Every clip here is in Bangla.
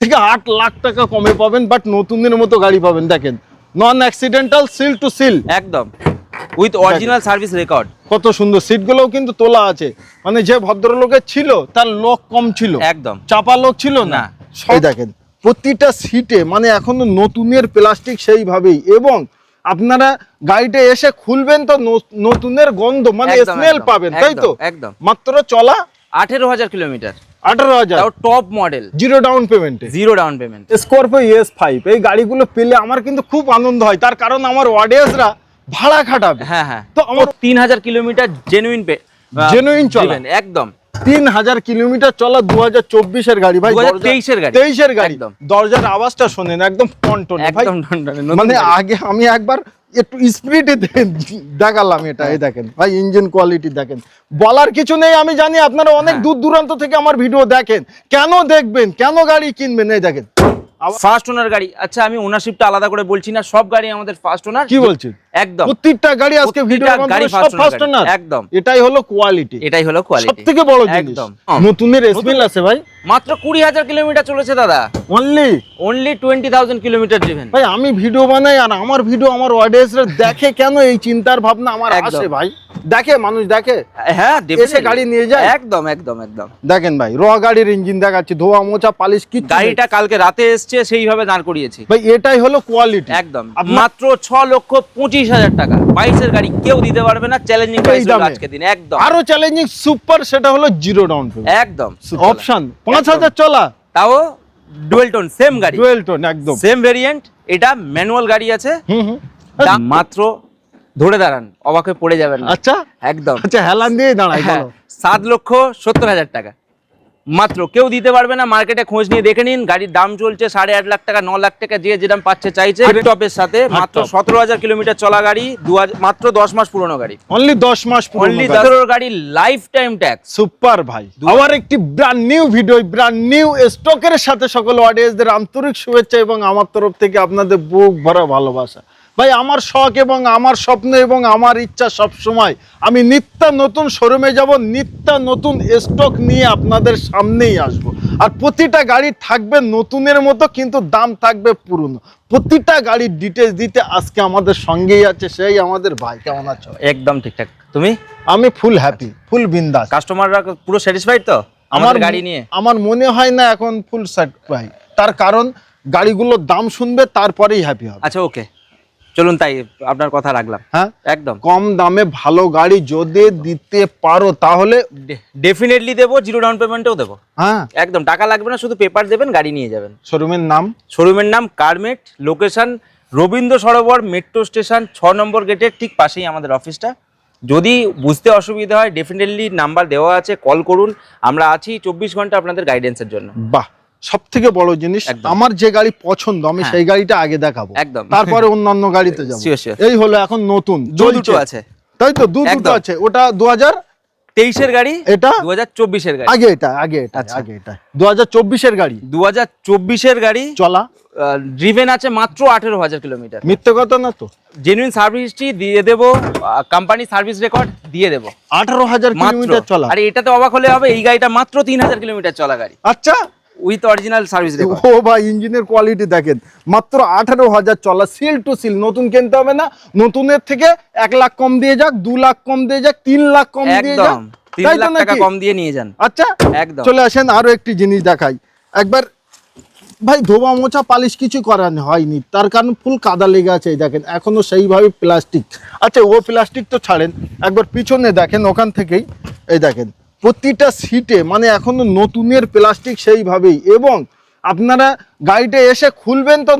থেকে 8 লাখ টাকা কমে পাবেন, বাট নতুনের মতো গাড়ি পাবেন। দেখেন নন অ্যাক্সিডেন্টাল, সিল টু সিল, একদম উইথ অরিজিনাল সার্ভিস রেকর্ড। কত সুন্দর সিটগুলোও কিন্তু তোলা আছে, মানে যে ভদ্রলোকের ছিল তার লোক কম ছিল, একদম চাপা লোক ছিল না। এই দেখেন প্রতিটা সিটে মানে এখনো নতুনের প্লাস্টিক সেইভাবেই, এবং আপনারা গাড়িটা এসে খুলবেন তো নতুনের গন্ধ মানে স্মেল পাবেন, তাই তো? একদম। মাত্র চলা 18,000 কিলোমিটার, 18,000, তাও টপ মডেল, জিরো ডাউন পেমেন্টে। Zero down payment. Scorpio S5 এই গাড়িগুলো পেলে আমার কিন্তু খুব আনন্দ হয়, তার কারণ আমার অডিয়েন্সরা ভাড়া খাটাবে। হ্যাঁ হ্যাঁ, তো আমার 3,000 কিলোমিটার জেনুইন চলা, একদম 3000 কিলোমিটার চলা 2024 এর গাড়ি ভাই, 2023 এর গাড়ি, 23 এর গাড়ি। দরজার আওয়াজটা শোনেন, একদম টনটনে ভাই, একদম মানে আগে আমি একবার একটু স্পিডে দেখালাম এটা। এই দেখেন ভাই ইঞ্জিন কোয়ালিটি দেখেন, বলার কিছু নেই। আমি জানি আপনারা অনেক দূর দূরান্ত থেকে আমার ভিডিও দেখেন, কেন দেখবেন, কেন গাড়ি কিনবেন? এই দেখেন ফার্স্ট ওনার গাড়ি। আচ্ছা আমি ওনারশিপটা আলাদা করে বলছি না, সব গাড়ি আমাদের ফার্স্ট ওনার। কি বলছেন? একদম প্রত্যেকটা গাড়ি আজকে ভিডিওর মাধ্যমে সব ফার্স্ট ওনার। একদম, এটাই হলো কোয়ালিটি, এটাই হলো কোয়ালিটি, সবথেকে বড় জিনিস। একদম নতুনের স্মেল আছে ভাই। মাত্র 20,000 কিলোমিটার চলেছে দাদা, অনলি 20,000 কিলোমিটার ড্রিভেন। ভাই আমি ভিডিও বানাই আর আমার ভিডিও আমার অডিয়েন্সরা দেখে কেন, এই চিন্তার ভাবনা আমার আসে ভাই। দেখে মানুষ, দেখে হ্যাঁ এসে গাড়ি নিয়ে যায়। একদম একদম একদম। দেখেন ভাই র গাড়ির ইঞ্জিন দেখাচ্ছি, ধোয়া মোছা পালিশ কি, গাড়িটা কালকে রাতে এসছে সেইভাবে দাঁড় করিয়েছি ভাই, এটাই হলো কোয়ালিটি। একদম। মাত্র 6,25,000 টাকা 22 এর গাড়ি কেউ দিতে পারবে না, চ্যালেঞ্জিং প্রাইস হলো আজকে দিন। একদম আরো চ্যালেঞ্জিং সুপার, সেটা হলো জিরো ডাউন পেমেন্ট, একদম অপশন 5,000 চলা, তাও ডুয়েল টোন সেম গাড়ি, ডুয়েল টোন একদম সেম ভেরিয়েন্ট। এটা ম্যানুয়াল গাড়ি আছে। দাম মাত্র ধরে দাঁড়ান, অবাক হয়ে পড়ে যাবেন না। আচ্ছা একদম, আচ্ছা হেলান দিয়ে দাঁড়াই, বলো 7,70,000 টাকা মাত্র, কেউ দিতে পারবে না। মার্কেটে খোঁজ নিয়ে দেখে নিন, গাড়ির দাম চলছে 8.5 লাখ টাকা, 9 লাখ টাকা, যে যেরকম পাচ্ছে চাইছে। টপের সাথে মাত্র 17,000 কিলোমিটার চলা গাড়ি, মাত্র 10 মাস পুরনো গাড়ি, অনলি 10 মাস অনলি 10 গাড়ি, লাইফ টাইম ট্যাক্স। সুপার ভাই। আবার একটি brand new video, brand new স্টকের সাথে সকল অডিয়েন্সদের আন্তরিক শুভেচ্ছা এবং আমার তরফ থেকে আপনাদের বুক ভরা ভালোবাসা। ভাই আমার শখ এবং আমার স্বপ্ন এবং আমার ইচ্ছা সব সময় আমি নিত্য নতুন শোরুমে যাব, নিত্য নতুন স্টক নিয়ে আপনাদের সামনেই আসব। আর প্রতিটা গাড়ি থাকবে নতুনের মতো, কিন্তু দাম থাকবে পুরনো। প্রতিটা গাড়ির ডিটেইলস দিতে আজকে আমাদের সঙ্গেই আছে সেই আমাদের ভাই। কেমন আছো? একদম ঠিকঠাক। তুমি? আমি ফুল হ্যাপি, ফুল বিন্দাস। কাস্টমাররা পুরো স্যাটিসফাইড তো আমার গাড়ি নিয়ে? আমার মনে হয় না এখন ফুল স্যাটিসফাইড, তার কারণ গাড়িগুলোর দাম শুনবে তারপরেই হ্যাপি হবে। আচ্ছা ওকে, চলুন তাই আপনার কথা রাখলাম। হ্যাঁ একদম, কম দামে ভালো গাড়ি যদি দিতে পারো তাহলে ডেফিনেটলি দেবো, জিরো ডাউন পেমেন্টেও দেবো। হ্যাঁ একদম, টাকা লাগবে না, শুধু পেপার দেবেন, গাড়ি নিয়ে যাবেন। শোরুমের নাম? শোরুমের নাম কারমেট, location Rabindra Sarobar metro station 6 নম্বর গেটের ঠিক পাশেই আমাদের অফিসটা। যদি বুঝতে অসুবিধা হয় ডেফিনেটলি নাম্বার দেওয়া আছে, কল করুন, আমরা আছি 24 ঘন্টা আপনাদের গাইডেন্সের জন্য। বাহ, সব থেকে বড় জিনিস আমার যে গাড়ি পছন্দ আমি সেই গাড়িটা আগে দেখাবো, একদম, তারপরে অন্যান্য গাড়িতে যাবো। এই হলো এখন নতুন দুটো আছে, তাই তো? দুটো আছে, ওটা 2023 এর গাড়ি, এটা 2024 এর গাড়ি। আগে এটা 2024 এর গাড়ি, 2024 এর গাড়ি চলা, ড্রিভেন আছে মাত্র 18,000 কিলোমিটার। মিথ্যে কথা না তো? জেনুইন সার্ভিসটি দিয়ে দেবো, কোম্পানি সার্ভিস রেকর্ড দিয়ে দেবো। 18,000 কিলোমিটার চলা। আরে এটাতে অবাক হলে হবে, এই গাড়িটা মাত্র 3,000 কিলোমিটার চলা গাড়ি। আচ্ছা, উইথ অরিজিনাল সার্ভিস রেকর্ড। ও ভাই ইঞ্জিনের কোয়ালিটি দেখেন, মাত্র 18,000 চলা, সিল টু সিল। নতুন কিনতে হবে না, নতুনের থেকে 1 লাখ কম দিয়ে যাক, 2 লাখ কম দিয়ে যাক, 3 লাখ কম দিয়ে যাক, 3 লাখ টাকা কম দিয়ে নিয়ে যান। আচ্ছা একদম, চলে আসেন। আরো একটি জিনিস দেখাই একবার ভাই, ধোবা মোছা পালিশ কিছু করানো হয়নি, তার কারণ ফুল কাদা লেগে আছে। দেখেন এখনো সেইভাবে প্লাস্টিক। আচ্ছা ও প্লাস্টিক তো ছাড়েন, একবার পিছনে দেখেন, ওখান থেকেই এই দেখেন প্রতিটা সিটে মানে এখনো নতুনের প্লাস্টিক সেইভাবেই, এবং আপনারা গাড়িটা এসে খুলবেন তো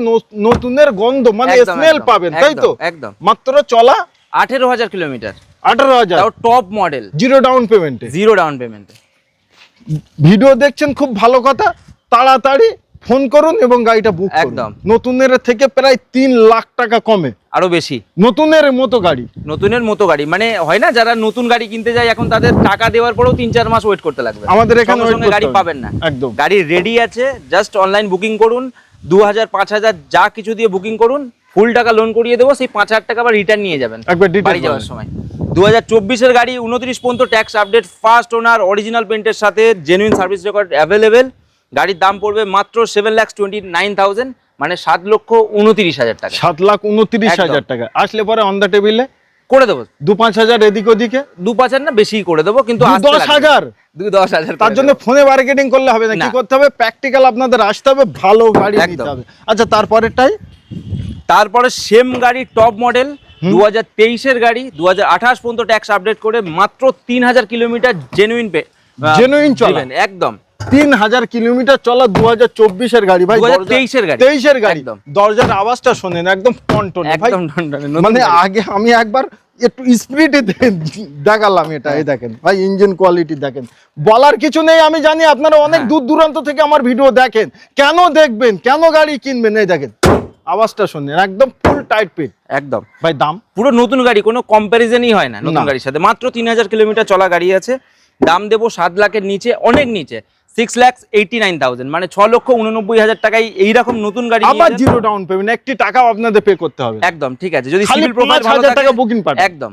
নতুনের গন্ধ মানে স্মেল পাবেন, তাই তো? একদম। মাত্র চলা 18,000 কিলোমিটার, 18,000, তাও টপ মডেল, জিরো ডাউন পেমেন্টে। জিরো ডাউন পেমেন্টে। ভিডিও দেখছেন খুব ভালো কথা, তাড়াতাড়ি ফোন করুন এবং গাড়িটা বুক করুন। একদম, নতুনের থেকে প্রায় 3 লাখ টাকা কমে, আরো বেশি। নতুনের মতো গাড়ি, নতুনের মতো গাড়ি মানে হয় না, যারা নতুন গাড়ি কিনতে যায় এখন তাদের টাকা দেওয়ার পরেও 3-4 মাস ওয়েট করতে লাগবে। আমাদের এখানে গাড়ি পাবেন না, একদম গাড়ি রেডি আছে, জাস্ট অনলাইন বুকিং করুন, 2,000 5,000 যা কিছু দিয়ে বুকিং করুন, ফুল টাকা লোন করিয়ে দেবো, সেই 5,000 টাকা আবার রিটার্ন নিয়ে যাবেন বাড়ি যাওয়ার সময়। 2024 এর গাড়ি, 29 পর্যন্ত tax update, first owner, original পেন্টের সাথে, জেনুইন সার্ভিস রেকর্ড অ্যাভেলেবেল। গাড়ির দাম পড়বে মাত্র 7,29,000, মানে 7,29,000 টাকা। 7,29,000 টাকা আসলে পরে অন দ্য টেবিলে করে দেবো 2-5 হাজার এদিক ওদিকে, 2-5 না বেশি করে দেবো, কিন্তু 10,000 10,000 তার জন্য ফোনে মার্কেটিং করলে হবে না, কি না। করতে হবে, প্র্যাকটিক্যাল আপনাদের আসতে হবে, ভালো গাড়ি নিতে একদম। হবে। আচ্ছা তারপরেরটাই তারপরে সেম গাড়ি টপ মডেল 2023-এর গাড়ি, 2028 পর্যন্ত ট্যাক্স আপডেট করে মাত্র 3,000 কিলোমিটার জেনুইন চলা, একদম 3,000 কিলোমিটার চলা 2024-এর গাড়ি ভাই, 2023-এর গাড়ি, 23-এর গাড়ি। একদম। দরজার আওয়াজটা শোনেন, একদম টনটনে ভাই, একদম টনটনে, নতুন মানে গাড়ি। আগে আমি একবার একটু স্পিডে দেখালাম এটা, এই দেখেন ভাই ইঞ্জিন কোয়ালিটি দেখেন, বলার কিছু নেই। আমি জানি আপনারা অনেক দূর দূরান্ত থেকে আমার ভিডিও দেখেন, কেন দেখবেন, কেন গাড়ি কিনবেন, এই দেখেন আওয়াজটা শুনেন, একদম ফুল টাইট পিট। একদম ভাই দাম পুরো নতুন গাড়ি, কোনো কম্প্যারিজনই হয় না নতুন না। গাড়ির সাথে। মাত্র 3,000 কিলোমিটার চলা গাড়ি আছে, দাম দেবো 7 লাখের নিচে, অনেক নিচে, 6,89,000, মানে 6,89,000 টাকায় এইরকম নতুন গাড়ি নিয়ে আবার যান। জিরো ডাউন পেমেন্ট, একটি টাকাও আপনাদের পে করতে হবে, একদম ঠিক আছে, যদি খালি সিভিল প্রোফাইল ভালো 5,000 থাকে টাকা বুকিং পাঠান, একদম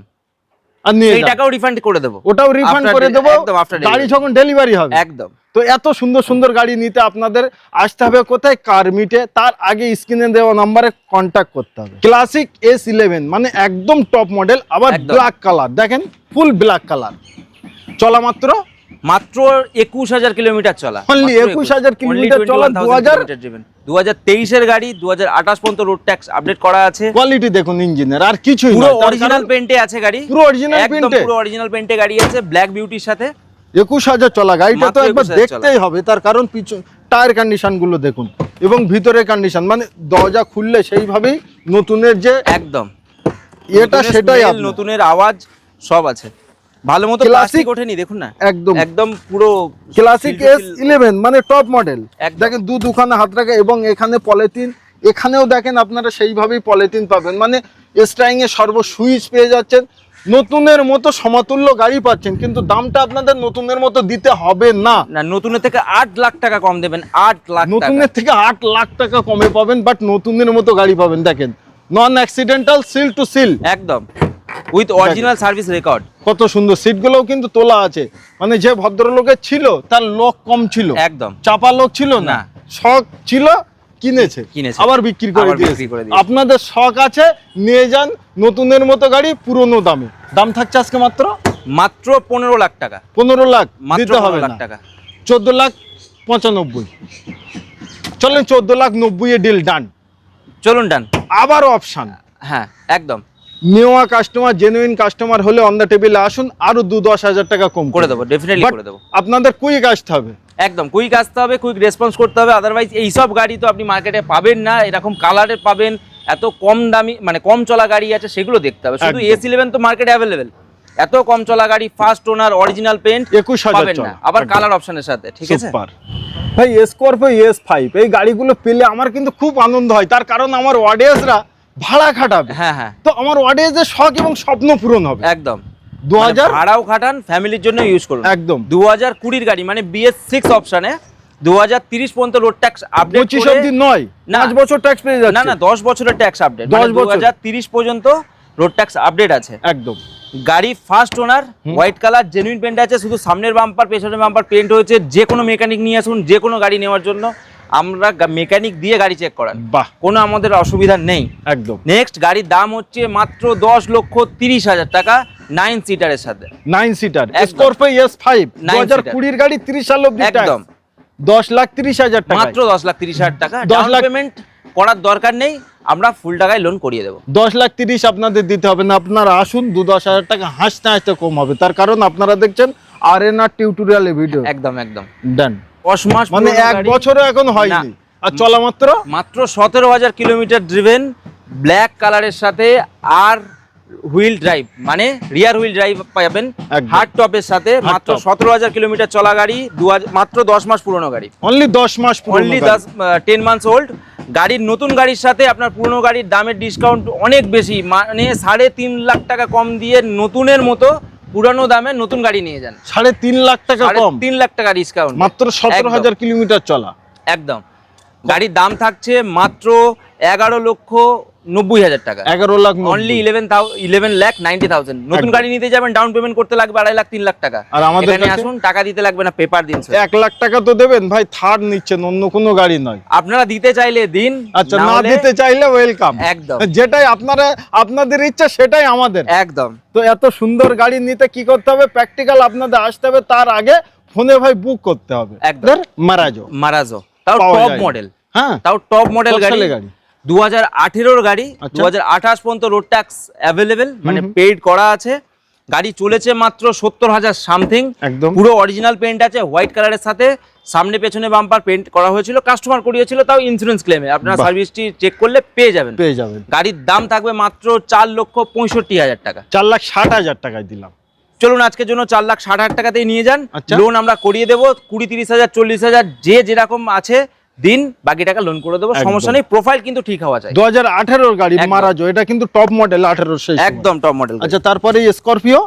আর নিয়ে এই যান। টাকাও রিফান্ড করে দেবো, ওটাও রিফান্ড After করে দেবো, একদম after গাড়ি delivery। যখন ডেলিভারি হবে। একদম তো এত সুন্দর সুন্দর গাড়ি নিতে আপনাদের আসতে হবে কোথায়, কার মিটে। তার আগে স্ক্রিনে দেওয়া নম্বরে কন্ট্যাক্ট করতে হবে। ক্লাসিক S11 মানে একদম টপ মডেল, আবার একদম। ব্ল্যাক কালার দেখেন, ফুল ব্ল্যাক কালার, চলা মাত্র 21,000 কিলোমিটার চলা, Only 21,000 কিলোমিটার চলা, 2023-এর গাড়ি, 2028 পর্যন্ত রোড ট্যাক্স আপডেট করা আছে। কোয়ালিটি দেখুন ইঞ্জিনের, আর কিছুই পুরো না, তার অরিজিনাল কারণ পেন্টে আছে গাড়ি, পুরো অরিজিনাল একদম পেন্টে পুরো অরিজিনাল পেন্টে গাড়ি আছে, ব্ল্যাক বিউটির সাথে। 21,000 চলা গাড়িটা তো মাত্র একবার 21,000 দেখতেই হবে, তার কারণ পিছন টায়ার কন্ডিশন গুলো দেখুন এবং ভিতরের কন্ডিশন, মানে দরজা খুললে সেইভাবেই নতুনের যে একদম এটা নতুনের সেটাই smell, আপনার। নতুনের আওয়াজ সব আছে, ভালো মতো Classic- প্লাস্টিক ওঠেনি দেখুন না, একদম একদম পুরো ক্লাসিক S11 মানে টপ মডেল, একদম। দেখেন দুখানে হাত রাখা এবং এখানে পলিথিন, এখানেও দেখেন আপনারা সেইভাবেই পলিথিন পাবেন, মানে স্টারিং এ সর্ব সুইচ পেয়ে যাচ্ছেন, নতুনের মতো সমতুল্য গাড়ি পাচ্ছেন, কিন্তু দামটা আপনাদের নতুনের মতো দিতে হবে না, না, নতুনের থেকে 8 লাখ টাকা কম দেবেন, 8 লাখ টাকা। নতুনের থেকে 8 লাখ টাকা কমে পাবেন, বাট নতুনের মতো গাড়ি পাবেন। দেখেন নন অ্যাক্সিডেন্টাল, সিল টু সিল, একদম উইথ অরিজিনাল সার্ভিস রেকর্ড, কত সুন্দর সিটগুলোও কিন্তু তোলা আছে, মানে যে ভদ্রলোকের ছিল তার লোক কম ছিল, একদম চাপা লোক ছিল না, না। শখ ছিল, কিনেছে আবার বিক্রি করে আবার দিয়েছে। বিক্রি করে দিয়েছে। আপনাদের শখ আছে, নিয়ে যান নতুনের মতো গাড়ি পুরনো দামে। দাম থাকছে আজকে মাত্র 15 লাখ টাকা, 15 লাখ, মাত্র দিতে হবে 15 লাখ না, টাকা, 14,95,000 চলেন 14,90,000 এ ডিল ডান। চলুন ডান। আবার অপশন, হ্যাঁ একদম নেওয়া কাস্টমার, জেনুইন কাস্টমার হলে অন দ্য টেবিলে আসুন, আরো 2-10,000 টাকা কম করে দেবো, ডেফিনেটলি But করে দেবো, আপনাদের কুইক আসতে হবে, একদম কুইক আসতে হবে, কুইক রেসপন্স করতে হবে, আদারওয়াইজ এইসব গাড়ি তো আপনি মার্কেটে পাবেন না, এরকম কালারে পাবেন, এত কম দামি মানে কম চলা গাড়ি আছে সেগুলো দেখতে হবে। শুধু একদম। S11 তো মার্কেটে অ্যাভেলেবেল, এত কম চলা গাড়ি, ফার্স্ট ওনার, অরিজিনাল পেন্ট 21,000 পাবেন না, চলা। আবার একদম। কালার অপশনের সাথে, ঠিক আছে। সুপার ভাই, স্করপিও S5 এই গাড়িগুলো পেলে আমার কিন্তু খুব আনন্দ হয়, তার কারণ আমার অডিয়েন্সরা ভাড়া খাটাবে, হ্যাঁ হ্যাঁ তো আমার অডিয়েন্সের শখ এবং স্বপ্ন পূরণ হবে। একদম, 2000 মানে ভাড়াও খাটান, ফ্যামিলির জন্য ইউজ করুন। একদম 2020 গাড়ি মানে BS6 অপশনে 2030 পর্যন্ত রোড ট্যাক্স আপডেট 25 করে, অবধি নয়, না। 5 বছর ট্যাক্স পেয়ে যাচ্ছে, না না 10 বছরের ট্যাক্স আপডেট, 10 বছর। 2030 পর্যন্ত রোড ট্যাক্স আপডেট আছে। একদম গাড়ি first owner, white colour, genuine paint আছে, শুধু সামনের বাম্পার পেছনের বাম্পার পেন্ট হয়েছে। যে কোনো মেকানিক নিয়ে আসুন, যে কোনো গাড়ি নেওয়ার জন্য আমরা মেকানিক দিয়ে গাড়ি চেক করান, বাহ, কোনো আমাদের অসুবিধা নেই। একদম নেক্সট গাড়ির দাম হচ্ছে মাত্র 10,30,000 টাকা, 9 সিটারের সাথে, 9 সিটার একদম। স্করপিও S5 9 2020 এর গাড়ি, 30 সাল অবধি একদম। ট্যাক্স, 10,30,000 টাকা, মাত্র 10,30,000 টাকা। 10 ডাউন লাখ পেমেন্ট করার দরকার নেই, আমরা ফুল টাকায় লোন করিয়ে দেবো। 10,30,000 আপনাদের দিতে হবে না, আপনারা আসুন, 2-10,000 টাকা হাসতে হাসতে কম হবে, তার কারণ আপনারা দেখছেন আরএনআর টিউটোরিয়ালে ভিডিও একদম একদম ডান, 10 মাস মানে পুরনো 1 গাড়ি, বছরও এখন হয়নি, আর চলা মাত্র মাত্র 17,000 কিলোমিটার ড্রিভেন, ব্ল্যাক কালারের সাথে, আর হুইল ড্রাইভ মানে রিয়ার হুইল ড্রাইভ পাবেন একদম। হার্ড টপের সাথে, Hard মাত্র top। 17,000 কিলোমিটার চলা গাড়ি, মাত্র 10 মাস পুরনো গাড়ি, অনলি 10 মাস অনলি 10 মান্থস ওল্ড। গাড়ির নতুন গাড়ির সাথে আপনার পুরনো গাড়ির দামের ডিসকাউন্ট অনেক বেশি, মানে 3.5 লাখ টাকা কম দিয়ে নতুনের মতো পুরানো দামে নতুন গাড়ি নিয়ে যান, 3.5 লাখ টাকা কম, 3 লাখ টাকা ডিসকাউন্ট, মাত্র 17,000 কিলোমিটার চলা। একদম। গাড়ির দাম থাকছে মাত্র 90,000 টাকা, 11 লাখ অনলি 11,90,000। নতুন একদম। গাড়ি নিতে যাবেন, ডাউন পেমেন্ট করতে লাগবে 2.5 লাখ 3 লাখ টাকা। আর আমাদের এখানে কাছে আসুন, টাকা দিতে লাগবে না, পেপার দিন শুধু। 1 লাখ টাকা তো দেবেন ভাই, থার্ড নিচ্ছেন, অন্য কোনো গাড়ি নয়। আপনারা দিতে চাইলে দিন, আচ্ছা, না হলে দিতে চাইলে ওয়েলকাম। একদম যেটাই আপনাদের ইচ্ছা সেটাই আমাদের। একদম। তো এত সুন্দর গাড়ি নিতে কি করতে হবে? প্র্যাকটিক্যাল আপনাদের আসতে হবে, তার আগে ফোনে ভাই বুক করতে হবে। একদম। মারাজো তাও পাওয়া টপ যায়। মডেল, হ্যাঁ, তাও টপ মডেল কত গাড়ি। সালের গাড়ি? 2018 গাড়ি, আচ্ছা। 2028 পর্যন্ত রোড ট্যাক্স অ্যাভেলেবেল, মানে পেইড করা আছে। গাড়ি চলেছে মাত্র 70,000 সামথিং। একদম পুরো অরিজিনাল পেইন্ট আছে, হোয়াইট কালারের সাথে সামনে পেছনে বাম্পার পেইন্ট করা হয়েছিল, কাস্টমার করিয়েছিল, তাও ইন্স্যুরেন্স ক্লেমে। আপনারা বাহ। সার্ভিসটি চেক করলে পেয়ে যাবেন। গাড়ির দাম থাকবে মাত্র 4,65,000 টাকা। 4,60,000 টাকায় দিলাম। চলুন আজকের জন্য 4,60,000 টাকাতেই নিয়ে যান। আচ্ছা। লোন আমরা করিয়ে দেবো 20-30,000 40,000, যে যেরকম আছে দিন, বাকি টাকা লোন করে দেবো, একদম। সমস্যা নেই। প্রোফাইল কিন্তু ঠিক হওয়া চাই। 2018 গাড়ি একদম। মারাজো, এটা কিন্তু টপ মডেল 18 শেষ। একদম টপ মডেল। আচ্ছা, তারপরে স্করপিও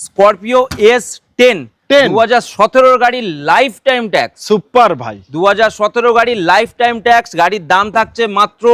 স্করপিও S10 2017 গাড়ি, লাইফ টাইম ট্যাক্স। সুপার ভাই, 2017 গাড়ি, লাইফ টাইম ট্যাক্স। গাড়ির দাম থাকছে মাত্র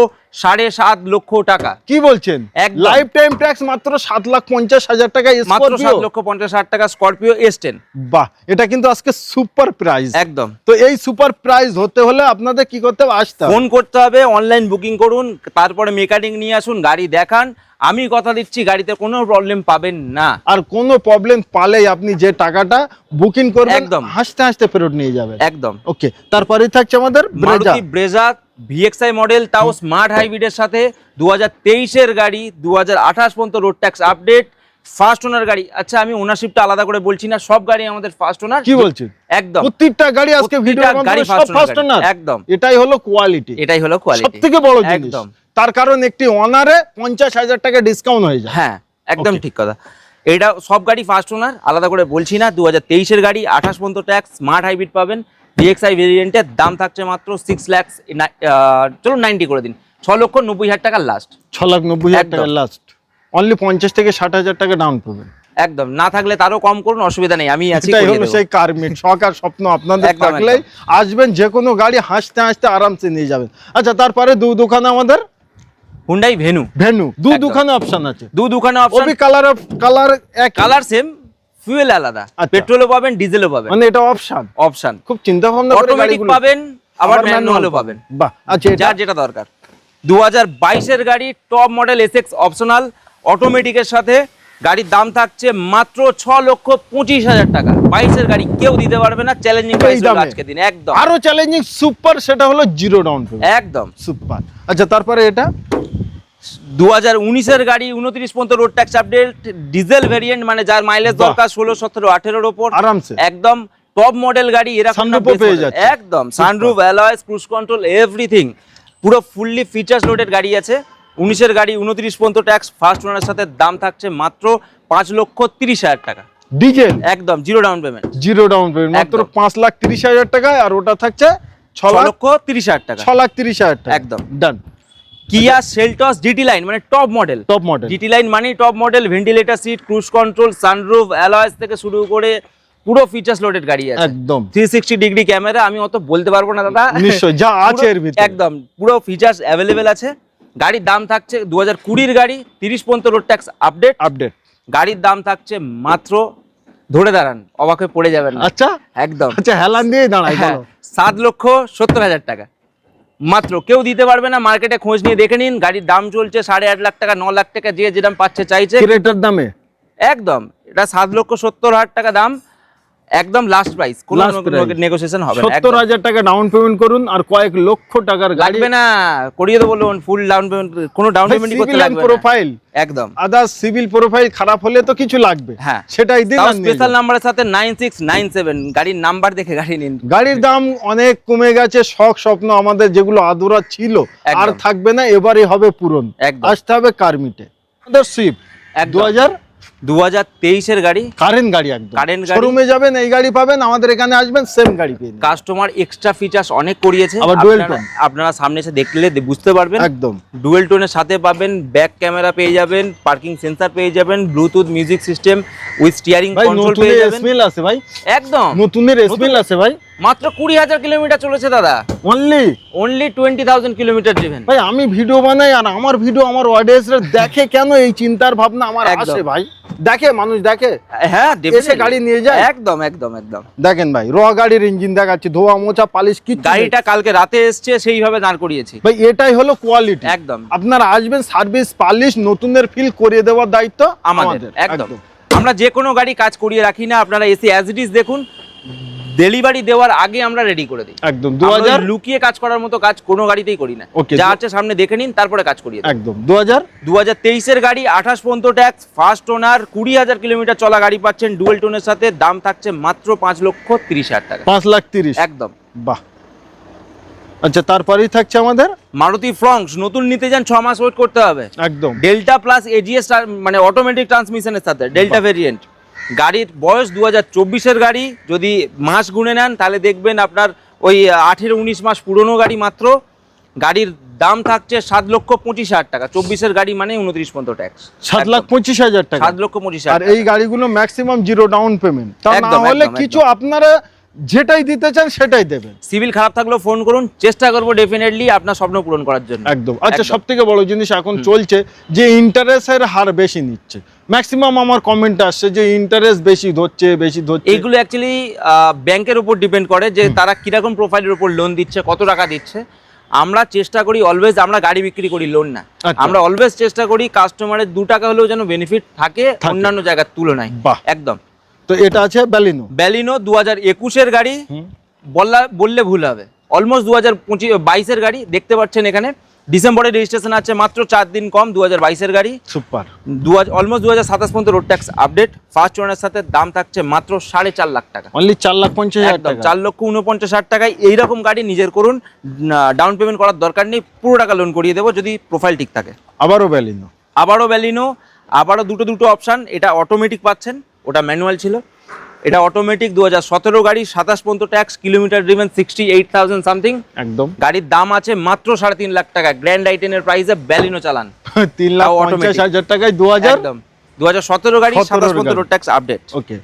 7.5 লক্ষ টাকা। কি বলছেন? একদম। লাইফ টাইম ট্যাক্স মাত্র 7,50,000 টাকা। মাত্র 7,50,000 টাকা স্করপিও S10। বাহ, এটা কিন্তু আজকে সুপার প্রাইস। একদম। তো এই সুপার প্রাইস হতে হলে আপনাদের কি করতে হবে? আসতে হবে, ফোন করতে হবে, অনলাইন বুকিং করুন, তারপরে মেকানিক নিয়ে আসুন, গাড়ি দেখান। আমি কথা দিচ্ছি গাড়িতে কোনো প্রবলেম পাবেন না। আর কোনো প্রবলেম পালেই আপনি যে টাকাটা বুকিং করবেন একদম। হাসতে হাসতে ফেরত নিয়ে যাবেন। একদম। ওকে, তারপরে থাকছে আমাদের মারুতি ব্রেজা VXI মডেল, তাও স্মার্ট হাইব্রিডের সাথে। 2023 গাড়ি, 2028 পর্যন্ত রোড ট্যাক্স আপডেট, ফার্স্ট ওনার গাড়ি। আচ্ছা, আমি ওনারশিপটা আলাদা করে বলছি না, সব গাড়ি আমাদের ফার্স্ট ওনার। কি বলছেন? একদম, প্রত্যেকটা গাড়ি আজকে ভিডিও গাড়ি সব ফার্স্ট ওনার। একদম, এটাই হলো কোয়ালিটি, এটাই হলো কোয়ালিটি, সবথেকে বড় জিনিস। একদম। তার কারণ একটি ওনারে 50,000 টাকা ডিসকাউন্ট হয়ে যায়। হ্যাঁ, একদম Okay. ঠিক কথা। এটা সব গাড়ি ফার্স্ট ওনার, আলাদা করে বলছি না। 2023 গাড়ি, 28 পর্যন্ত ট্যাক্স, স্মার্ট হাইব্রিড পাবেন। VXI ভেরিয়েন্টের দাম থাকছে মাত্র 6 লাখ, চলুন 90 করে দিন, 6,90,000 টাকা লাস্ট। 6,90,000 টাকা একদম। লাস্ট। অনলি 50 থেকে 60,000 টাকা ডাউন পাবেন। একদম, না থাকলে তারও কম করুন, অসুবিধা নেই, আমি আছি, এটাই করিয়ে হলো দেবো। সেই কারমিট, শখ আর স্বপ্ন আপনাদের একদম, থাকলেই আসবেন, যে কোনো গাড়ি হাসতে হাসতে আরামসে নিয়ে যাবেন। আচ্ছা, তারপরে দোকানে আমাদের হুন্ডাই ভেনু। ভেনু দোকানে অপশন আছে। দোকানে অপশন, ওবি কালার এক, কালার সেম, ফুয়েল আলাদা। আচ্ছা। পেট্রোলও পাবেন, ডিজেলও পাবেন, মানে এটা অপশন। অপশন। খুব চিন্তা ভাবনা করে অটোমেটিক গাড়িগুলো পাবেন, আবার ম্যানুয়ালও পাবেন। বাহ। আচ্ছা, এটা যার যেটা দরকার। 2022 গাড়ি, টপ মডেল SX অপশনাল, অটোমেটিকের সাথে। গাড়ির দাম থাকছে মাত্র 6,25,000 টাকা। 22 গাড়ি কেউ দিতে পারবে না, চ্যালেঞ্জিং প্রাইস হলো আজকে দিন। একদম আরো চ্যালেঞ্জিং সুপার, সেটা হলো জিরো ডাউন পেমেন্ট। একদম সুপার। আচ্ছা, তারপরে এটা 2019 গাড়ি, 29 পর্যন্ত road tax update, diesel variant, মানে যার মাইলেজ বাহ। দরকার 16, 17, 18 ওপর আরামসে। একদম টপ মডেল গাড়ি। এরকম Sunroof ও পেয়ে যাচ্ছে। একদম, sunroof, alloys, cruise control, everything, পুরো ফুললি ফিচার্স লোডেড গাড়ি আছে। 19 গাড়ি, 29 পর্যন্ত ট্যাক্স, ফার্স্ট ওনারের সাথে। দাম থাকছে মাত্র 5,30,000 টাকা। ডিজেল একদম zero down payment, zero down payment মাত্র একদম। 5,30,000 টাকায়। আর ওটা থাকছে 6,30,000 টাকা। 6,30,000 টাকা। একদম done. Kia Seltos GT line, মানে top model. Top model. GT line মানে top model, ventilator seat, cruise control, sunroof, alloys থেকে শুরু করে পুরো ফিচার্স লোডেড গাড়ি আছে। একদম 360 ডিগ্রি ক্যামেরা, আমি অত বলতে পারবো না দাদা। নিশ্চয়, যা আছে এর ভিতরে। একদম পুরো ফিচার্স অ্যাভেলেবেল আছে। গাড়ির দাম থাকছে 2020 গাড়ি, 30 পর্যন্ত রোড ট্যাক্স আপডেট। গাড়ির দাম থাকছে মাত্র, ধরে দাঁড়ান, অবাক হয়ে পড়ে যাবেন না। আচ্ছা, একদম আচ্ছা, হেলান দিয়ে দাঁড়াই। হ্যাঁ, 7,70,000 টাকা মাত্র। কেউ দিতে পারবে না, মার্কেটে খোঁজ নিয়ে দেখে নিন। গাড়ির দাম চলছে 8.5 লাখ টাকা, 9 লাখ টাকা, যে যেরকম পাচ্ছে চাইছে। ক্রেটার দামে একদম, এটা 7,70,000 টাকা দাম, একদম লাস্ট প্রাইস, কোনো Last price। নেগোসিয়েশন হবে না। 70,000 টাকা ডাউন পেমেন্ট করুন, আর কয়েক লক্ষ টাকার গাড়ি লাগবে না, করিয়ে দেবো লোন, ফুল ডাউন পেমেন্ট, কোনো ডাউন পেমেন্টই করতে লাগবে না। প্রোফাইল, একদম আদার্স সিভিল প্রোফাইল খারাপ হলে তো কিছু লাগবে। হ্যাঁ, সেটাই দিন। স্পেশাল নাম্বারের সাথে 9697, গাড়ির নাম্বার দেখে গাড়ি নিন। গাড়ির দাম অনেক কমে গেছে, শখ স্বপ্ন আমাদের যেগুলো আদুরা ছিল একদম। আর থাকবে না, এবারে হবে পূরণ। একদম। আসতে হবে কারমিটে। আমাদের সুইফট একদম। 2023 গাড়ি, কারেন্ট গাড়ি, একদম কারেন্ট গাড়ি। শোরুমে যাবেন এই গাড়ি পাবেন, আমাদের এখানে আসবেন সেম গাড়ি পেয়ে যাবেন। কাস্টমার এক্সট্রা ফিচার্স অনেক করিয়েছে, আবার dual tone। আপনারা সামনে এসে দেখলে বুঝতে পারবেন। একদম ডুয়েল টোনের সাথে পাবেন, ব্যাক ক্যামেরা পেয়ে যাবেন, পার্কিং সেন্সর পেয়ে যাবেন, Bluetooth music system with steering ভাই, কন্ট্রোল নতুনের পেয়ে যাবেন। স্মেল আছে ভাই, একদম নতুনের স্মেল আছে ভাই। মাত্র 20,000 কিলোমিটার চলেছে দাদা, অনলি অনলি 20,000 কিলোমিটার ড্রিভেন। ভাই আমি ভিডিও বানাই আর আমার ভিডিও আমার অডিয়েন্সরা দেখে কেন, এই চিন্তার ভাবনা আমার একদম। আসে ভাই, দেখে মানুষ দেখে হ্যাঁ এসে definitely। গাড়ি নিয়ে যায়। একদম একদম একদম। দেখেন ভাই র গাড়ির ইঞ্জিন দেখাচ্ছি, ধোয়া মোছা পালিশ কিচ্ছু নেই। গাড়িটা কালকে রাতে এসছে, সেইভাবে দাঁড় করিয়েছি। ভাই এটাই হলো কোয়ালিটি। একদম আপনারা আসবেন, সার্ভিস পালিশ নতুনের ফিল করিয়ে দেওয়ার দায়িত্ব আমাদের। একদম আমরা যে কোনো গাড়ি কাজ করিয়ে রাখি না, আপনারা এসে অ্যাজ ইট ইজ দেখুন, ডেলিভারি দেওয়ার আগে আমরা রেডি করে দিই। একদম আমরা ওই লুকিয়ে কাজ করার মতো কাজ কোনো গাড়িতেই করি না। Okay, যা আছে সামনে দেখে নিন, তারপরে কাজ করিয়ে দিই। একদম 2000 গাড়ি, 28 পর্যন্ত ট্যাক্স, ফার্স্ট ওনার, 20,000 কিলোমিটার চলা গাড়ি পাচ্ছেন ডুয়েল টোনের সাথে। দাম থাকছে মাত্র 5,30,000 টাকা। 5,30,000 একদম। বাহ। আচ্ছা তারপরেই থাকছে আমাদের মারুতি ফ্রঙ্কস, নতুন নিতে যান 6 মাস ওয়েট করতে হবে। একদম ডেল্টা প্লাস এজিএস মানে অটোমেটিক ট্রান্সমিশনের সাথে ডেল্টা ভেরিয়েন্ট। গাড়ির বয়স 2024-এর গাড়ি, যদি মাস গুনে নেন তাহলে দেখবেন আপনার ওই 18-19 মাস পুরনো গাড়ি মাত্র। গাড়ির দাম থাকছে 7,25,000 টাকা। 24-এর গাড়ি মানে 29 পর্যন্ত ট্যাক্স। 7,25,000 টাকা। 7,25,000 আর এই গাড়িগুলো ম্যাক্সিমাম জিরো ডাউন পেমেন্ট, তা না একদম, হলে একদম, কিছু আপনারা যেটাই দিতে চান সেটাই দেবেন। সিভিল খারাপ থাকলেও ফোন করুন, চেষ্টা করবো ডেফিনেটলি আপনার স্বপ্ন পূরণ করার জন্য। একদম। আচ্ছা একদম। সব থেকে বড় জিনিস এখন চলছে যে ইন্টারেস্টের হার বেশি নিচ্ছে, ম্যাক্সিমাম আমার কমেন্ট আসছে যে ইন্টারেস্ট বেশি ধরছে। এইগুলো অ্যাকচুয়ালি ব্যাংকের উপর ডিপেন্ড করে যে তারা কিরকম প্রোফাইলের উপর লোন দিচ্ছে, কত টাকা দিচ্ছে। আমরা চেষ্টা করি অলওয়েজ, আমরা গাড়ি বিক্রি করি লোন না, আচ্ছা। আমরা অলওয়েজ চেষ্টা করি কাস্টমারের 2 টাকা হলেও যেন বেনিফিট থাকে অন্যান্য জায়গার তুলনায়। বাহ। একদম। তো এটা আছে ব্যালিনো 2021-এর গাড়ি, বললে ভুল হবে, অলমোস্ট 2022-এর গাড়ি। দেখতে পাচ্ছেন এখানে ডিসেম্বরে রেজিস্ট্রেশন আছে, মাত্র 4 দিন কম। 2022-এর গাড়ি, সুপার। অলমোস্ট 2027 পর্যন্ত রোড ট্যাক্স আপডেট, ফার্স্ট ওনার সাথে। দাম থাকছে মাত্র 4.5 লাখ টাকা। অনলি 4,50,000 একদম টাকা। 4,49,000 টাকায় এইরকম গাড়ি নিজের করুন, ডাউন পেমেন্ট করার দরকার নেই, পুরো টাকা লোন করিয়ে দেবো যদি প্রোফাইল ঠিক থাকে। আবারও ব্যালিনো, আবারও দুটো অপশান। এটা অটোমেটিক পাচ্ছেন, ওটা ম্যানুয়াল ছিল, এটা অটোমেটিক। 2017 গাড়ি, 27 পর্যন্ত ট্যাক্স, কিলোমিটার ড্রিভেন 68,000 সামথিং। একদম। গাড়ির দাম আছে মাত্র 3.5 লাখ টাকা। গ্র্যান্ড আইটেনের প্রাইসে ব্যালিনো চালান 3,50,000 টাকায় 2017 গাড়ি, 27 পর্যন্ত রোড ট্যাক্স আপডেট। ওকে।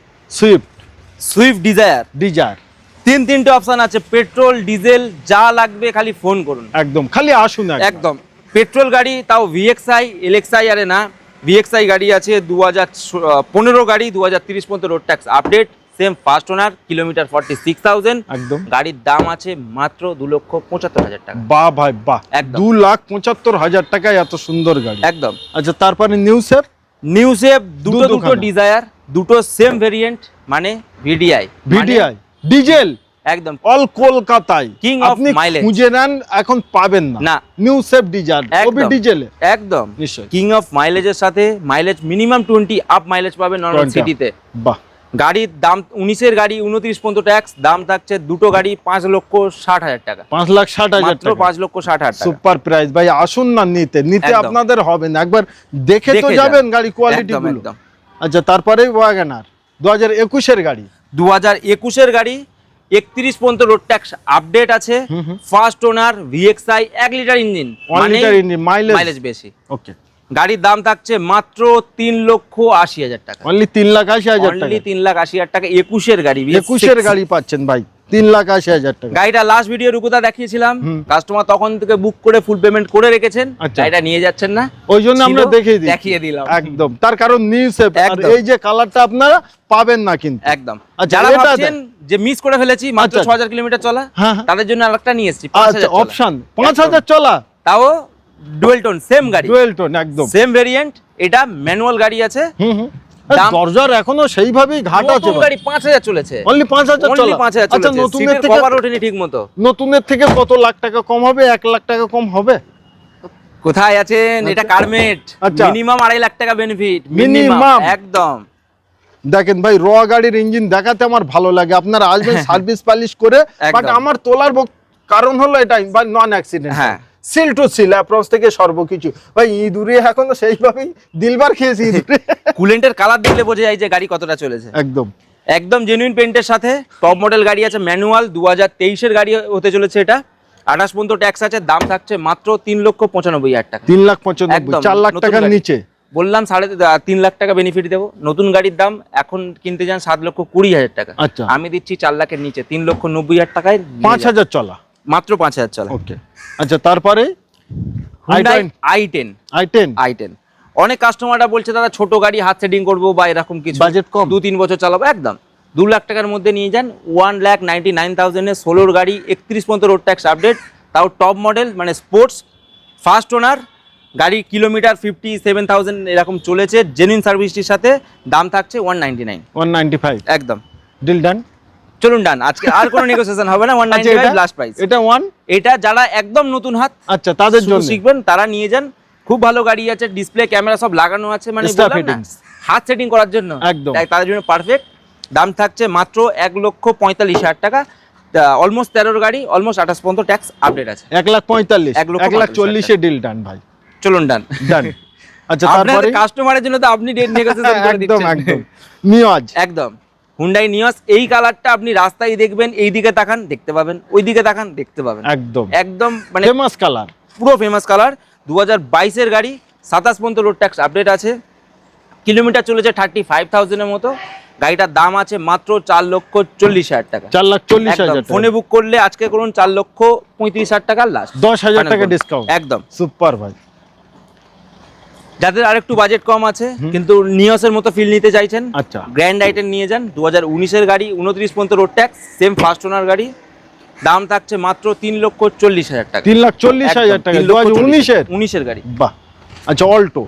সুইফট ডিজায়ার, তিনটে অপশন আছে, পেট্রোল ডিজেল যা লাগবে খালি ফোন করুন। একদম খালি আসুন। একদম। পেট্রোল গাড়ি, তাও ভিএক্সআই, এলএক্সআই আরে না, ভিএক্সআই গাড়ি আছে। 2015 গাড়ি, 2030 পর্যন্ত road tax update, same first owner, kilometre 46,000। একদম। গাড়ির দাম আছে মাত্র 2,75,000 টাকা। বাহ ভাই বাহ, একদম। 2,75,000 টাকায় এত সুন্দর গাড়ি। একদম। আচ্ছা তারপরে নিউ সেফ দুটো ডিজায়ার, দুটো সেম ভেরিয়েন্ট, মানে ভিডিআই ডিজেল। একদম। অল কলকাতায় King of আপনি mileage। খুঁজে নেন, এখন পাবেন না। নিউ সেফ ডিজায়ার, ওবি ডিজেলে। একদম নিশ্চয়ই। কিং অফ মাইলেজের সাথে মাইলেজ মিনিমাম 20 আপ মাইলেজ পাবেন নরমাল সিটিতে। বাহ। গাড়ির দাম 19-এর গাড়ি, 29 পর্যন্ত ট্যাক্স। দাম থাকছে দুটো গাড়ি 5,60,000 টাকা। 5,60,000 মাত্র টাকা। 5,60,000 টাকা। সুপার প্রাইস ভাই, আসুন না নিতে একদম। আপনাদের হবে না, একবার দেখে তো দেখে যাবেন যান। গাড়ি কোয়ালিটি একদম, গুলো। একদম। আচ্ছা তারপরে ওয়াগনার 2021-এর গাড়ি, 2021-এর গাড়ি, 31 পর্যন্ত রোড ট্যাক্স আপডেট আছে। First owner, VXI, 1 litre engine, 1 litre engine, mileage বেশি। ওকে। গাড়ির দাম থাকছে মাত্র 3,80,000 টাকা। অনলি 3,80,000 টাকা। অনলি 3,80,000 টাকা। 21-এর গাড়ি, 21-এর গাড়ি পাচ্ছেন ভাই 3,80,000 টাকা। গাড়িটা লাস্ট ভিডিও রুকুদা দেখিয়েছিলাম, কাস্টমার তখন থেকে বুক করে ফুল পেমেন্ট করে রেখেছেন, আচ্ছা। গাড়িটা নিয়ে যাচ্ছেন না, ওই জন্য আমরা দেখিয়ে দিলাম। একদম, তার কারণ নিউ সেফ, আর একদম। এই যে কালারটা আপনারা পাবেন না কিন্তু। একদম। আচ্ছা, যারা এটা ভাবছেন যে মিস করে ফেলেছি, মাত্র আচ্ছা। 6,000 কিলোমিটার চলা, হ্যাঁ। তাদের জন্য আরেকটা নিয়ে এসেছি, আচ্ছা 5,000 চলা। অপশন 5,000 চলা, তাও ডুয়েল টোন সেম গাড়ি, ডুয়েল টোন একদম সেম ভেরিয়েন্ট। এটা ম্যানুয়াল গাড়ি আছে। দাম- দরজার এখনো সেইভাবেই ঘাট আছে নতুন গাড়ি 5,000 চলেছে। অনলি 5,000 Only চলা। 5,000 আচ্ছা চলেছে। নতুনের সিটের থেকে কভার ওঠেনি ঠিক মতো। নতুনের থেকে কত লাখ টাকা কম হবে? 1 লাখ টাকা কম হবে? কোথায় আছেন? এটা কারমেট, আচ্ছা। মিনিমাম 2.5 লাখ টাকা বেনিফিট, Minimum। একদম। দেখেন ভাই, র গাড়ির ইঞ্জিন দেখাতে আমার ভালো লাগে, আপনারা আসবেন সার্ভিস পালিশ করে। বাট একদম। আমার তোলার কারণ হলো এটাই, বা নন অ্যাক্সিডেন্ট, হ্যাঁ। সিল টু সিল অ্যাপ্রোচ থেকে সর্বকিছু। ভাই ইঁদুরে এখনো সেইভাবেই দিলবার খেয়েছি ইঁদুরে। কুলেন্টের কালার দেখলে বোঝা যায় যে গাড়ি কতটা চলেছে। একদম একদম জেনুইন পেইন্টের সাথে টপ মডেল গাড়ি আছে, ম্যানুয়াল। 2023-এর গাড়ি হতে চলেছে এটা। 28 পর্যন্ত ট্যাক্স আছে। দাম থাকছে মাত্র 3,95,000 টাকা। 3,95,000, একদম 4 লাখ নতুন টাকার গাড়ি। নিচে। বললাম 3.5 লাখ টাকা বেনিফিট দেবো। নতুন গাড়ির দাম এখন কিনতে যান 7,20,000 টাকা, আচ্ছা আমি দিচ্ছি 4 লাখের নিচে 3,90,000 টাকায় 5,000 চলা, মাত্র 5,000 চলা। ওকে আচ্ছা তারপরে Hyundai i10 i10 অনেক কাস্টমাররা বলছে দাদা ছোট গাড়ি হাত সেটিং করবো বা এরকম কিছু, বাজেট কম, 2-3 বছর চালাবো, একদম 2 লাখ টাকার মধ্যে নিয়ে যান। 1,99,000 এর 16 গাড়ি, 31 পর্যন্ত রোড ট্যাক্স আপডেট, তাও টপ মডেল মানে স্পোর্টস, ফার্স্ট ওনার গাড়ি, কিলোমিটার 57,000 এরকম চলেছে, জেনুইন সার্ভিসটির সাথে। দাম থাকছে 195 একদম ডিল ডান। চলুন ডান, আজকে আর কোনো নেগোসিয়েশন হবে না, 195 লাস্ট প্রাইস। এটা যারা একদম নতুন হাত, আচ্ছা তাদের শুধু জন্য শিখবেন তারা নিয়ে যান। খুব ভালো গাড়ি আছে, ডিসপ্লে ক্যামেরা সব লাগানো আছে, মানে Extra বললাম না, fittings। হাত সেটিং করার জন্য একদম। তাই তাদের জন্য পারফেক্ট। দাম থাকছে মাত্র 1,45,000 টাকা, অলমোস্ট 13 গাড়ি, অলমোস্ট 28 পর্যন্ত ট্যাক্স আপডেট আছে। 1,45,000 1,45,000 1,40,000 ডিল ডান ভাই, চলুন ডান ডান। আচ্ছা আপনার তারপরে কাস্টমারের জন্য তো আপনি নেগোসিয়েশন করে একদম দিচ্ছেন। একদম নিওয়াজ, একদম হুন্ডাই নিওস, এই কালারটা আপনি রাস্তায় দেখবেন, এই দিকে তাকান দেখতে পাবেন, ওই দিকে তাকান দেখতে পাবেন, একদম একদম মানে ফেমাস কালার, পুরো ফেমাস কালার। 2022 এর গাড়ি, 27 পর্যন্ত রোড ট্যাক্স আপডেট আছে, কিলোমিটার চলেছে 35,000 এর মতো। গাড়িটার দাম আছে মাত্র 4,40,000 টাকা, 4,40,000 ফোনে বুক করলে আজকে করুন 4,35,000 টাকা লাস্ট, 10,000 টাকা ডিসকাউন্ট, একদম সুপার ভাই। যাদের আরেকটু বাজেট কম আছে কিন্তু নিওসের মতো ফিল নিতে চাইছেন, আচ্ছা গ্র্যান্ড আইটেন নিয়ে যান। 2019 এর গাড়ি, 29 পর্যন্ত road tax, same first owner গাড়ি, দাম থাকছে মাত্র 3,40,000 টাকা, 3,40,000 টাকা, 2019 এর গাড়ি। বাহ। আচ্ছা অল্টো,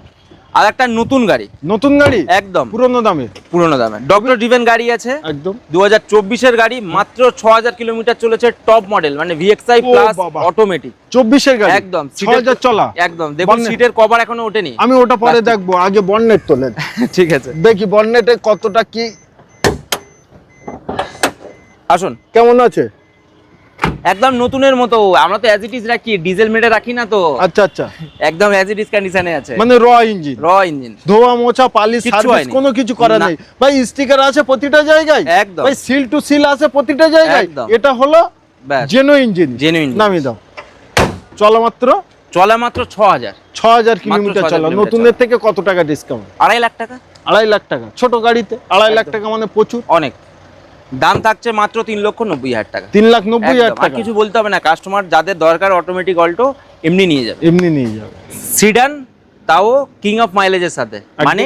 আর একটা নতুন গাড়ি, নতুন গাড়ি একদম পুরনো দামে, পুরোনো দামে, ডক্টর ড্রিভেন গাড়ি আছে, একদম 2024 এর গাড়ি, মাত্র 6,000 কিলোমিটার চলেছে, টপ মডেল মানে VXI ও প্লাস বাবা। অটোমেটিক, 24 এর গাড়ি, একদম 6,000 চলা, একদম। দেখুন বন্নেট। সিটের কভার এখনো ওঠেনি, আমি ওটা পরে দেখবো, আগে বন্নেট তোলেন। ঠিক আছে দেখি বন্নেটে কতটা কি আসুন। কেমন আছে, একদম নতুনের মতো, আমরা তো অ্যাজ ইট ইজ রাখি, ডিজেল মেটে রাখি না তো, আচ্ছা আচ্ছা একদম অ্যাজ ইট ইজ কন্ডিশনে আছে, মানে র ইঞ্জিন, র ইঞ্জিন, ধোয়া মোছা পালিশ কিচ্ছু সার্ভিস হয়নি। কোনো কিছু করা না। নেই ভাই, স্টিকার আছে প্রতিটা জায়গায়, একদম। ভাই সিল টু সিল আছে প্রতিটা জায়গায়, একদম। এটা হলো ব্যাস জেনুইন ইঞ্জিন, জেনুইন। নামিয়ে দাও। চলা মাত্র চলে মাত্র 6,000, 6,000 কিলোমিটার 6,000 চলা, কিলোমিটার নতুনের থেকে কত টাকা ডিসকাউন্ট? 2.5 লাখ টাকা, 2.5 লাখ টাকা ছোট গাড়িতে, 2.5 লাখ একদম। টাকা মানে প্রচুর। অনেক। দাম থাকছে মাত্র 3,90,000 টাকা, 3,90,000 একদম। আর টাকা কিছু বলতে হবে না, কাস্টমার যাদের দরকার অটোমেটিক অল্টো এমনি নিয়ে যাবে। এমনি নিয়ে যাবে, সিডান, তাও কিং অফ মাইলেজের সাথে, মানে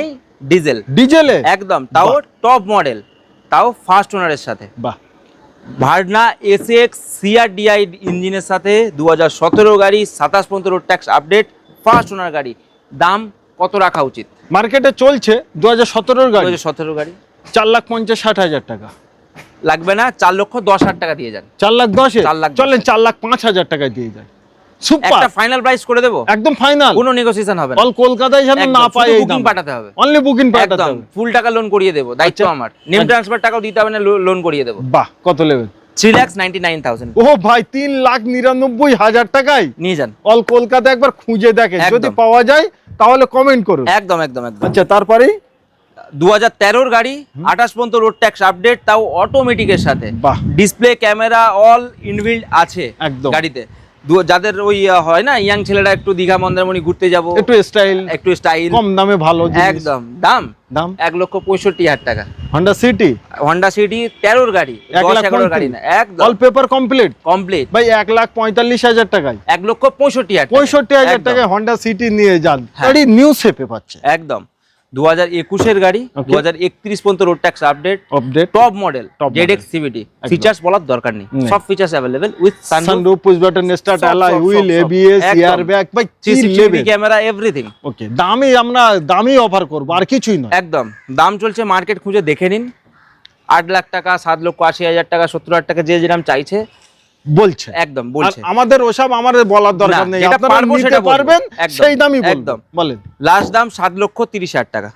ডিজেল, ডিজেলে একদম, তাও টপ মডেল, তাও ফার্স্ট ওনারের সাথে, বাহ। ভার্না এসএক্স সিআরডিআই ইঞ্জিনের সাথে, 2017 গাড়ি, 27 পর্যন্ত রোড ট্যাক্স আপডেট, ফার্স্ট ওনার গাড়ি। দাম কত রাখা উচিত? মার্কেটে চলছে 2017 গাড়ি 2017 গাড়ি 4,50,60,000 টাকা, লাগবে না, 4,10,000 টাকা দিয়ে যান। 4,10,000 4,10,000 চলেন 4,05,000 টাকায় দিয়ে যায়, সুপার একটা ফাইনাল প্রাইস করে দেবো, একদম ফাইনাল, কোনো নেগোসিয়েশন হবে না, অল কলকাতায় যেন না পায় এই বুকিং দাম, পাঠাতে হবে, অনলি বুকিং পাঠাতে একদম হবে। ফুল টাকা লোন করিয়ে দেবো, দায়িত্ব আচ্ছা। আমার, নেম ট্রান্সফার টাকাও দিতে হবে না, লোন করিয়ে দেবো। বাহ, কত নেবেন? 3,99,000 ও ভাই, 3,99,000 টাকায় নিয়ে যান, অল কলকাতা একবার খুঁজে দেখেন, একদম। যদি পাওয়া যায় তাহলে কমেন্ট করুন। একদম একদম একদম। আচ্ছা তারপরে 2013 গাড়ি, 28 পর্যন্ত রোড ট্যাক্স আপডেট, তাও অটোমেটিকের সাথে, বাহ। ডিসপ্লে ক্যামেরা অল ইনবিল্ড আছে একদম। গাড়িতে। যাদের ওই হয় না ইয়াং ছেলেরা একটু দীঘা মন্দারমণি ঘুরতে যাব, একটু স্টাইল, একটু স্টাইল, কম দামে ভালো জিনিস। একদম। দাম দাম 1,65,000 টাকা, হন্ডা সিটি, হন্ডা সিটি 13 গাড়ি, 10-11 গাড়ি না, একদম অল পেপার কমপ্লিট কমপ্লিট, ভাই 1,45,000 টাকায়, 1,65,000 65,000 টাকায় হন্ডা সিটি নিয়ে যান, হ্যাঁ। গাড়ি নিউ শেপে পাচ্ছে, একদম। 2021 এর গাড়ি, Okay. 2031 পর্যন্ত road tax update, update, top model, Top ZX model। CVT, একদম। ফিচার্স বলার দরকার নেই, নেই। সব features available with sunroof, sunroof, push button start, সব, অ্যালয় সব, হুইল, সব, এবিএস, একদম। এয়ার ব্যাগ, ভাই কি CCTV লেভেল, ক্যামেরা এভরিথিং, ওকে। আমরা দামি অফার করব, আর কিছুই নয়, একদম। দাম চলছে মার্কেট খুঁজে দেখে নিন, 8 লাখ টাকা, 7,80,000 টাকা, 70,000 টাকা, যে যেরকম চাইছে বলছে, একদম আর বলছে। আমাদের ওসব আমাদের বলার দরকার না, নেই, যেটা আপনারা পারবো নিতে সেটা বলবো। পারবেন, একদম, সেই দামই একদম। বলেন। লাস্ট দাম 7,30,000 টাকা,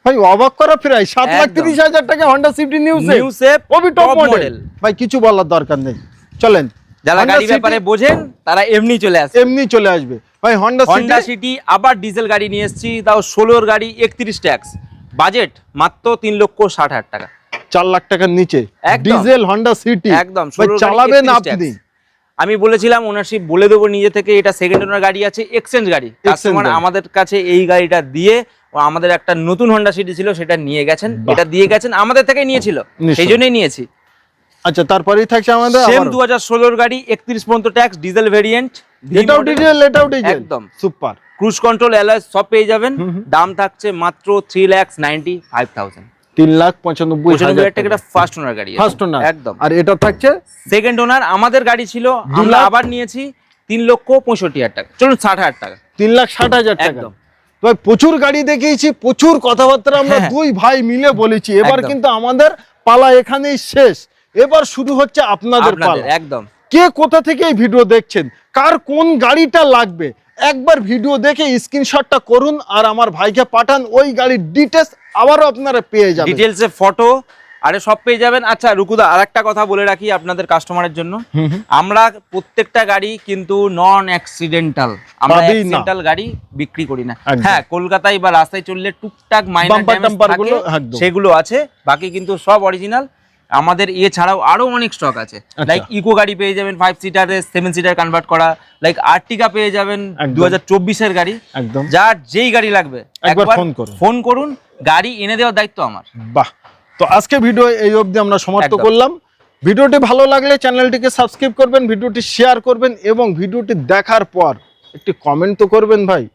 ভাই অবাক করা প্রায়, একদম। 7,30,000 টাকা Honda City new new shape, ওবি টপ টপ মডেল, মডেল। ভাই কিছু বলার দরকার নেই, চলেন। যারা Honda গাড়ি City ব্যাপারে বোঝেন তারা এমনি চলে আসে। এমনি চলে আসবে ভাই, হন্ডা হন্ডা সিটি সিটি আবার ডিজেল গাড়ি নিয়ে এসেছি, তাও 16 গাড়ি, 31 ট্যাক্স, বাজেট মাত্র 3,60,000 টাকা, 4 লাখ টাকার নিচে, একদম। ডিজেল হন্ডা সিটি, একদম। ভাই 16 গাড়ি, চালাবেন 31 আপনি, ট্যাক্স। আমি বলেছিলাম ওনারশিপ বলে দেবো নিজে থেকে, এটা সেকেন্ড ওনার গাড়ি আছে, এক্সচেঞ্জ গাড়ি। কাস্টমার গাড়ি। আমাদের কাছে এই গাড়িটা দিয়ে, ও আমাদের একটা নতুন হন্ডা সিটি ছিল সেটা নিয়ে গেছেন, এটা দিয়ে গেছেন, আমাদের থেকেই নিয়েছিল, নিশ্চয়ই। সেই জন্যই নিয়েছি। আচ্ছা, তারপরেই থাকছে আমাদের সেম আবার- 2016 গাড়ি, 31 পর্যন্ত ট্যাক্স, ডিজেল ভেরিয়েন্ট, এটাও ডিজেল, এটাও ডিজেল, একদম সুপার। ক্রুজ কন্ট্রোল, অ্যালয় সব পেয়ে যাবেন। দাম থাকছে মাত্র 3,95,000, 3,95,000 টাকা। এটা ফার্স্ট ওনার গাড়ি, ফার্স্ট ওনার একদম। আর এটা থাকছে সেকেন্ড ওনার আমাদের গাড়ি ছিল, 2 আমরা লাখ আবার নিয়েছি 3,65,000 টাকা, চলুন 60,000 টাকা। 3,60,000 টাকা। একদম। তো ভাই প্রচুর গাড়ি দেখিয়েছি, প্রচুর কথাবার্তা আমরা হ্যাঁ। দুই ভাই মিলে বলেছি, এবার একদম। কিন্তু আমাদের পালা এখানেই শেষ, এবার শুরু হচ্ছে আপনাদের পালা। একদম কে কোথা থেকে এই ভিডিও দেখছেন, কার কোন গাড়িটা লাগবে, একবার ভিডিও দেখে স্ক্রিনশটটা করুন আর আমার ভাইকে পাঠান, ওই গাড়ির ডিটেলস আবারও আপনারা পেয়ে যাবেন। ডিটেলসে ফটো আরে সব পেয়ে যাবেন। আচ্ছা রুকুদা, আরেকটা কথা বলে রাখি আপনাদের কাস্টমারের জন্য, আমরা প্রত্যেকটা গাড়ি কিন্তু নন অ্যাক্সিডেন্টাল, আমরা পাবেই না। অ্যাক্সিডেন্টাল গাড়ি বিক্রি করি না। একদম। হ্যাঁ, কলকাতায় বা রাস্তায় চললে টুকটাক মাইনার Bumper ড্যামেজ টাম্পার থাকে, গুলো একদম। সেগুলো আছে, বাকি কিন্তু সব অরিজিনাল। আমাদের ছাড়াও আরো অনেক স্টক আছে, আচ্ছা। লাইক ইকো গাড়ি পেয়ে যাবেন 5 সিটারে 7 সিটার কনভার্ট করা, লাইক আর্টিকা পেয়ে যাবেন একদম। 2024 এর গাড়ি। একদম। যার যেই গাড়ি লাগবে একবার ফোন করুন। ফোন করুন, গাড়ি এনে দেওয়ার দায়িত্ব আমার। বাহ, তো আজকে ভিডিও এই অবধি আমরা সমাপ্ত একদম। করলাম। ভিডিওটি ভালো লাগলে চ্যানেলটিকে সাবস্ক্রাইব করবেন, ভিডিওটি শেয়ার করবেন এবং ভিডিওটি দেখার পর একটি কমেন্ট তো করবেন ভাই।